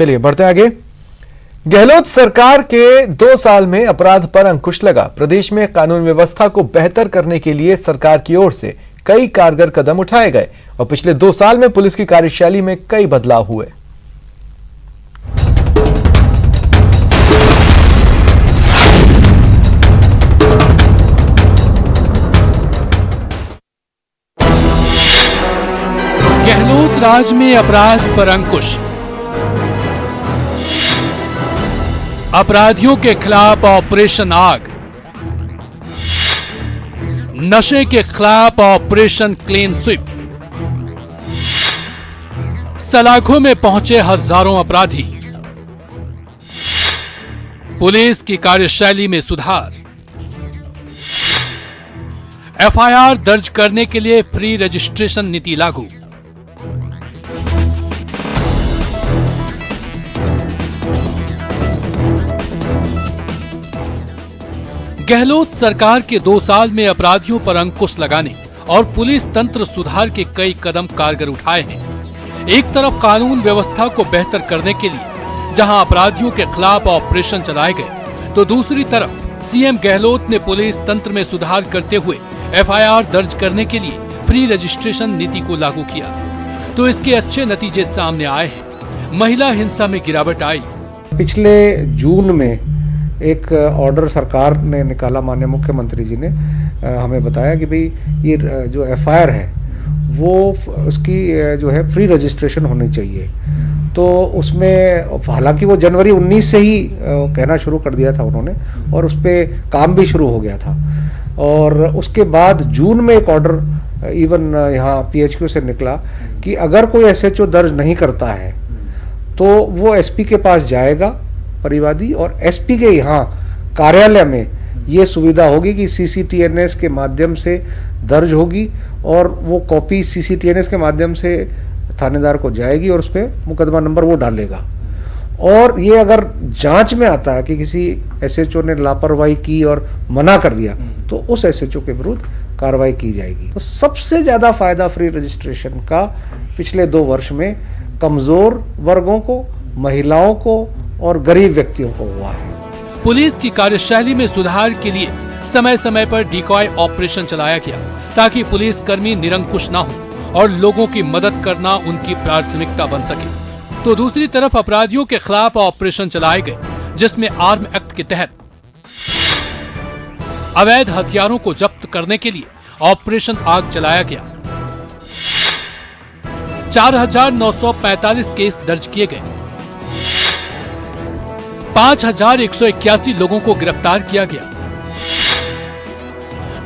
चलिए बढ़ते आगे। गहलोत सरकार के 2 साल में अपराध पर अंकुश लगा। प्रदेश में कानून व्यवस्था को बेहतर करने के लिए सरकार की ओर से कई कारगर कदम उठाए गए और पिछले 2 साल में पुलिस की कार्यशैली में कई बदलाव हुए। गहलोत राज में अपराध पर अंकुश। अपराधियों के खिलाफ ऑपरेशन आग, नशे के खिलाफ ऑपरेशन क्लीन स्वीप, सलाखों में पहुंचे हजारों अपराधी, पुलिस की कार्यशैली में सुधार, एफआईआर दर्ज करने के लिए फ्री रजिस्ट्रेशन नीति लागू। गहलोत सरकार के 2 साल में अपराधियों पर अंकुश लगाने और पुलिस तंत्र सुधार के कई कदम कारगर उठाए हैं। एक तरफ कानून व्यवस्था को बेहतर करने के लिए जहां अपराधियों के खिलाफ ऑपरेशन चलाए गए, तो दूसरी तरफ सीएम गहलोत ने पुलिस तंत्र में सुधार करते हुए एफआईआर दर्ज करने के लिए फ्री रजिस्ट्रेशन नीति को लागू किया। तो इसके अच्छे नतीजे सामने आए हैं। महिला हिंसा में गिरावट आई। पिछले जून में एक ऑर्डर सरकार ने निकाला, माननीय मुख्यमंत्री जी ने हमें बताया कि भाई ये जो एफआईआर है वो उसकी जो है फ्री रजिस्ट्रेशन होनी चाहिए। तो उसमें हालांकि वो जनवरी 19 से ही कहना शुरू कर दिया था उन्होंने, और उस पर काम भी शुरू हो गया था। और उसके बाद जून में एक ऑर्डर इवन यहाँ पीएचक्यू से निकला कि अगर कोई एसएचओ दर्ज नहीं करता है तो वो एसपी के पास जाएगा परिवादी, और एसपी के यहाँ कार्यालय में ये सुविधा होगी कि सीसीटीएनएस के माध्यम से दर्ज होगी और वो कॉपी सीसीटीएनएस के माध्यम से थानेदार को जाएगी और उस पर मुकदमा नंबर वो डालेगा। और ये अगर जांच में आता है कि किसी एसएचओ ने लापरवाही की और मना कर दिया तो उस एसएचओ के विरुद्ध कार्रवाई की जाएगी। तो सबसे ज्यादा फायदा फ्री रजिस्ट्रेशन का पिछले 2 वर्ष में कमजोर वर्गों को, महिलाओं को और गरीब व्यक्तियों को हुआ है। पुलिस की कार्यशैली में सुधार के लिए समय समय पर डिकॉय ऑपरेशन चलाया गया ताकि पुलिस कर्मी निरंकुश न हो और लोगों की मदद करना उनकी प्राथमिकता बन सके। तो दूसरी तरफ अपराधियों के खिलाफ ऑपरेशन चलाए गए, जिसमें आर्म एक्ट के तहत अवैध हथियारों को जब्त करने के लिए ऑपरेशन आग चलाया गया। 4,945 केस दर्ज किए गए, 5,181 लोगों को गिरफ्तार किया गया,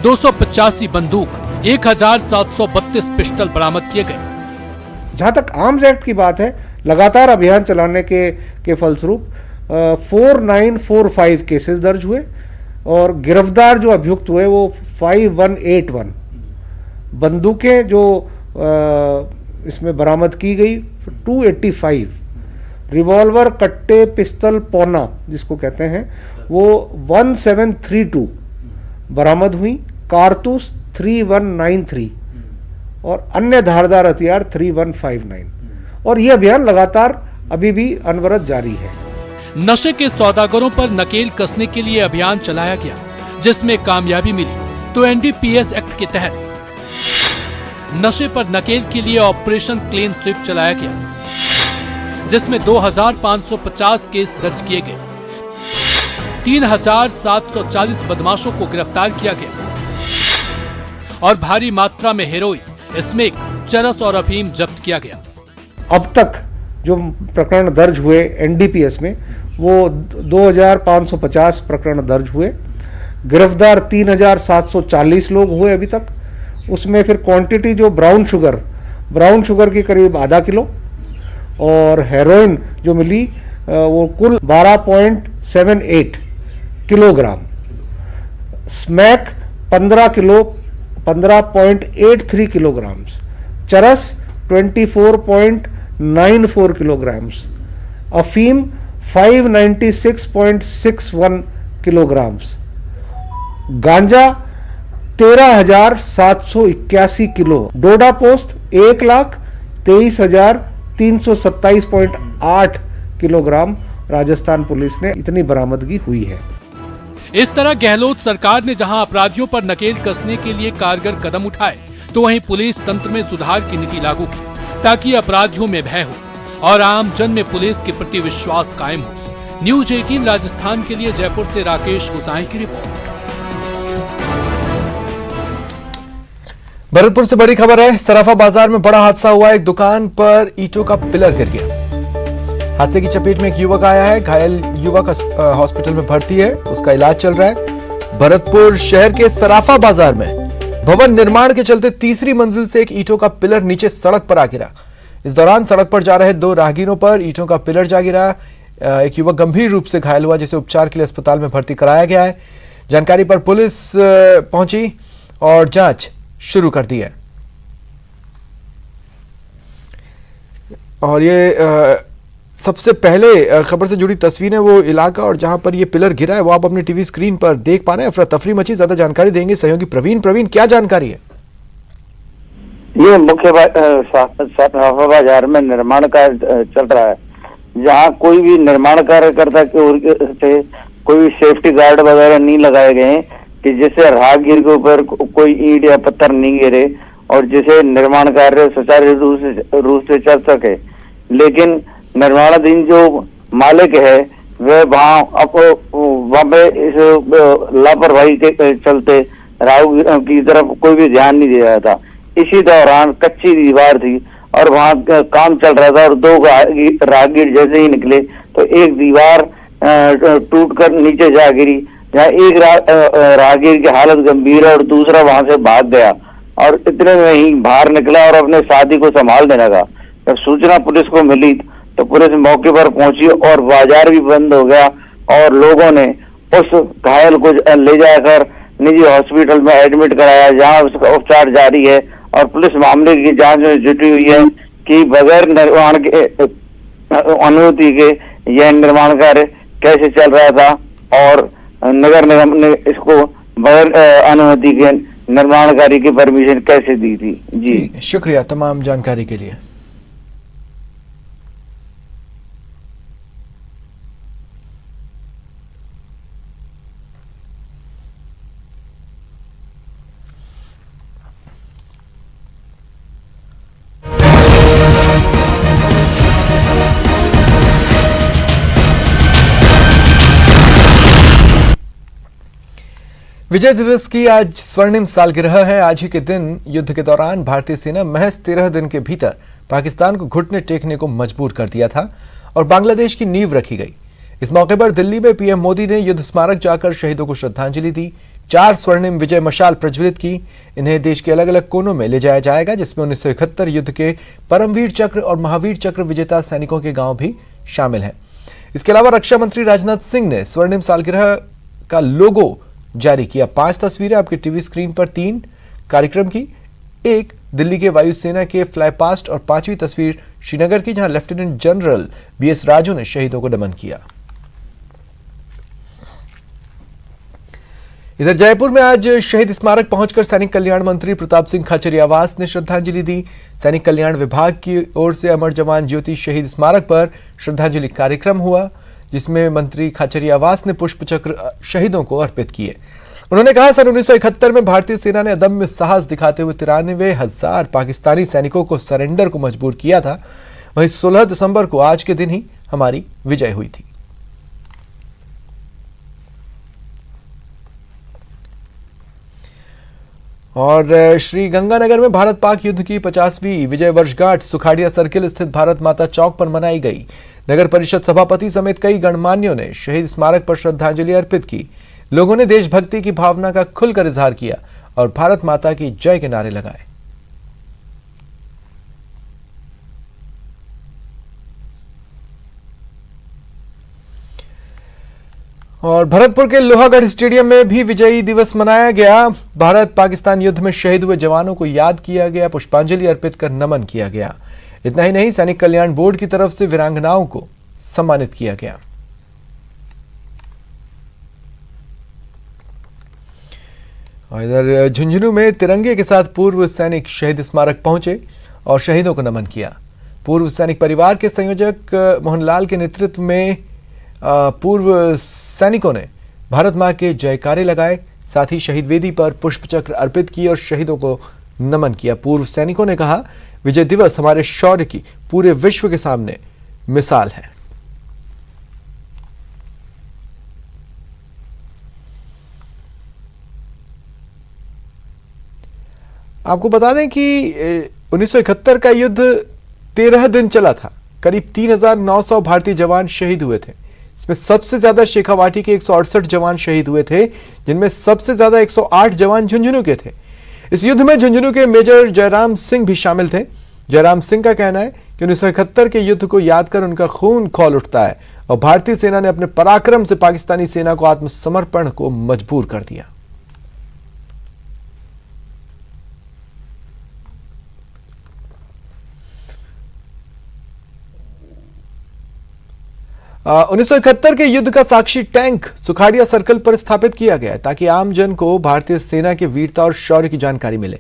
285 बंदूक, 1,732 पिस्टल बरामद किए गए। जहां तक आर्म्स एक्ट की बात है, लगातार अभियान चलाने के फलस्वरूप 4945 केसेस दर्ज हुए और गिरफ्तार जो अभियुक्त हुए वो 5181। बंदूकें जो इसमें बरामद की गई 285, रिवॉल्वर, कट्टे, पिस्तल, पौना जिसको कहते हैं वो 1732 बरामद हुई, कारतूस 3193 और अन्य धारदार हथियार 3159। और ये अभियान लगातार अभी भी अनवरत जारी है। नशे के सौदागरों पर नकेल कसने के लिए अभियान चलाया गया, जिसमें कामयाबी मिली। तो एनडीपीएस एक्ट के तहत नशे पर नकेल के लिए ऑपरेशन क्लीन स्वीप चलाया गया, जिसमें 2,550 केस दर्ज किए गए, 3,740 बदमाशों को गिरफ्तार किया गया और भारी मात्रा में हेरोइन, स्मैक, चरस और अफीम जब्त किया गया। अब तक जो प्रकरण दर्ज हुए एनडीपीएस में वो 2,550 प्रकरण दर्ज हुए, गिरफ्तार 3,740 लोग हुए अभी तक। उसमें फिर क्वांटिटी जो ब्राउन शुगर की करीब आधा किलो और हेरोइन जो मिली वो कुल 12.78 किलोग्राम, स्मैक 15 किलो 15.83 किलोग्राम्स, चरस 24.94 किलोग्राम्स, अफीम 596.61 किलोग्राम्स, गांजा 13,781 किलो, डोडा पोस्ट 1,23,327.8 किलोग्राम राजस्थान पुलिस ने इतनी बरामदगी हुई है। इस तरह गहलोत सरकार ने जहां अपराधियों पर नकेल कसने के लिए कारगर कदम उठाए, तो वहीं पुलिस तंत्र में सुधार की नीति लागू की ताकि अपराधियों में भय हो और आम जन में पुलिस के प्रति विश्वास कायम हो। न्यूज 18 राजस्थान के लिए जयपुर से राकेश गुसाई की रिपोर्ट। भरतपुर से बड़ी खबर है। सराफा बाजार में बड़ा हादसा हुआ। एक दुकान पर ईंटों का पिलर गिर गया। हादसे की चपेट में एक युवक आया है। घायल युवक हॉस्पिटल में भर्ती है, उसका इलाज चल रहा है। भरतपुर शहर के सराफा बाजार में भवन निर्माण के चलते तीसरी मंजिल से एक ईंटों का पिलर नीचे सड़क पर आ गिरा। इस दौरान सड़क पर जा रहे दो राहगीरों पर ईंटों का पिलर जा गिरा। एक युवक गंभीर रूप से घायल हुआ, जिसे उपचार के लिए अस्पताल में भर्ती कराया गया है। जानकारी पर पुलिस पहुंची और जांच शुरू कर दी है। और ये सबसे पहले खबर से जुड़ी तस्वीर है, वो इलाका और जहां पर ये पिलर गिरा है वो आप अपनी टीवी स्क्रीन पर देख पा रहे हैं। अफरा तफरी मची। ज्यादा जानकारी देंगे सहयोगी प्रवीण। क्या जानकारी है? ये मुख्य सराफा बाजार में निर्माण कार्य चल रहा है, जहां कोई भी निर्माण कार्य करता से कोई भी सेफ्टी गार्ड वगैरह नहीं लगाए गए हैं कि जिससे राहगीर के ऊपर कोई ईंट या पत्थर नहीं गिरे और जिसे निर्माण कार्य सुचारू रूप से चल सके। लेकिन निर्माणाधीन जो मालिक है वह वहां पे इस लापरवाही के चलते राहगीर की तरफ कोई भी ध्यान नहीं दिया था। इसी दौरान कच्ची दीवार थी और वहां काम चल रहा था और दो राहगीर जैसे ही निकले तो एक दीवार टूटकर नीचे जा गिरी, जहाँ एक राहगीर की हालत गंभीर है और दूसरा वहां से भाग गया और इतने में ही बाहर निकला और अपने साथी को संभालने लगा। जब सूचना पुलिस को मिली तो पुलिस मौके पर पहुंची और बाजार भी बंद हो गया और लोगों ने उस घायल को ले जाकर निजी हॉस्पिटल में एडमिट कराया, जहां उसका उपचार जारी है। और पुलिस मामले की जांच में जुटी हुई है कि बगैर निर्माण के अनुमति के यह निर्माण कार्य कैसे चल रहा था और नगर निगम ने इसको बगैर अनुमति के निर्माण कार्य की परमिशन कैसे दी थी। जी शुक्रिया तमाम जानकारी के लिए। विजय दिवस की आज स्वर्णिम सालगिरह है। आज ही के दिन युद्ध के दौरान भारतीय सेना महज 13 दिन के भीतर पाकिस्तान को घुटने टेकने को मजबूर कर दिया था और बांग्लादेश की नींव रखी गई। इस मौके पर दिल्ली में पीएम मोदी ने युद्ध स्मारक जाकर शहीदों को श्रद्धांजलि दी। 4 स्वर्णिम विजय मशाल प्रज्वलित की। इन्हें देश के अलग अलग कोनों में ले जाया जाएगा, जिसमें 1971 युद्ध के परमवीर चक्र और महावीर चक्र विजेता सैनिकों के गांव भी शामिल हैं। इसके अलावा रक्षा मंत्री राजनाथ सिंह ने स्वर्णिम सालगिरह का लोगो जारी किया। 5 तस्वीरें आपकी टीवी स्क्रीन पर। 3 कार्यक्रम की, एक दिल्ली के वायुसेना के फ्लाई पास्ट और 5वीं तस्वीर श्रीनगर की, जहां लेफ्टिनेंट जनरल बीएस राजू ने शहीदों को नमन किया। इधर जयपुर में आज शहीद स्मारक पहुंचकर सैनिक कल्याण मंत्री प्रताप सिंह खाचरियावास ने श्रद्धांजलि दी। सैनिक कल्याण विभाग की ओर से अमर जवान ज्योति शहीद स्मारक पर श्रद्धांजलि कार्यक्रम हुआ, जिसमें मंत्री खाचरियावास ने पुष्पचक्र शहीदों को अर्पित किए। उन्होंने कहा, सन 1971 में भारतीय सेना ने अदम्य साहस दिखाते हुए 93,000 पाकिस्तानी सैनिकों को सरेंडर को मजबूर किया था। वहीं 16 दिसंबर को आज के दिन ही हमारी विजय हुई थी। और श्री गंगानगर में भारत पाक युद्ध की 50वीं विजय वर्षगांठ सुखाड़िया सर्किल स्थित भारत माता चौक पर मनाई गई। नगर परिषद सभापति समेत कई गणमान्यों ने शहीद स्मारक पर श्रद्धांजलि अर्पित की। लोगों ने देशभक्ति की भावना का खुलकर इजहार किया और भारत माता की जय के नारे लगाए। और भरतपुर के लोहागढ़ स्टेडियम में भी विजयी दिवस मनाया गया। भारत पाकिस्तान युद्ध में शहीद हुए जवानों को याद किया गया, पुष्पांजलि अर्पित कर नमन किया गया। इतना ही नहीं, सैनिक कल्याण बोर्ड की तरफ से वीरांगनाओं को सम्मानित किया गया। और इधर झुंझुनू में तिरंगे के साथ पूर्व सैनिक शहीद स्मारक पहुंचे और शहीदों को नमन किया। पूर्व सैनिक परिवार के संयोजक मोहनलाल के नेतृत्व में पूर्व सैनिकों ने भारत मां के जयकारे लगाए, साथ ही शहीद वेदी पर पुष्पचक्र अर्पित किए और शहीदों को नमन किया। पूर्व सैनिकों ने कहा, विजय दिवस हमारे शौर्य की पूरे विश्व के सामने मिसाल है। आपको बता दें कि 1971 का युद्ध 13 दिन चला था। करीब 3,900 भारतीय जवान शहीद हुए थे। इसमें सबसे ज्यादा शेखावाटी के 168 जवान शहीद हुए थे, जिनमें सबसे ज्यादा 108 जवान झुंझुनू के थे। इस युद्ध में झुंझुनू के मेजर जयराम सिंह भी शामिल थे। जयराम सिंह का कहना है कि 1971 के युद्ध को याद कर उनका खून खौल उठता है और भारतीय सेना ने अपने पराक्रम से पाकिस्तानी सेना को आत्मसमर्पण को मजबूर कर दिया। 1971 के युद्ध का साक्षी टैंक सुखाड़िया सर्कल पर स्थापित किया गया है ताकि आम जन को भारतीय सेना की वीरता और शौर्य की जानकारी मिले।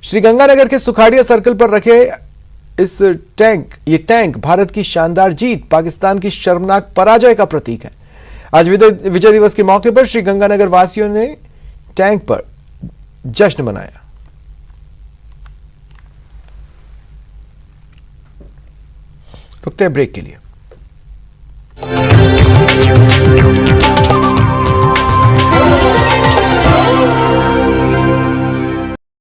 श्रीगंगानगर के सुखाड़िया सर्कल पर रखे ये टैंक भारत की शानदार जीत, पाकिस्तान की शर्मनाक पराजय का प्रतीक है। आज विजय दिवस के मौके पर श्रीगंगानगर वासियों ने टैंक पर जश्न मनाया। रुकते हैं ब्रेक के लिए।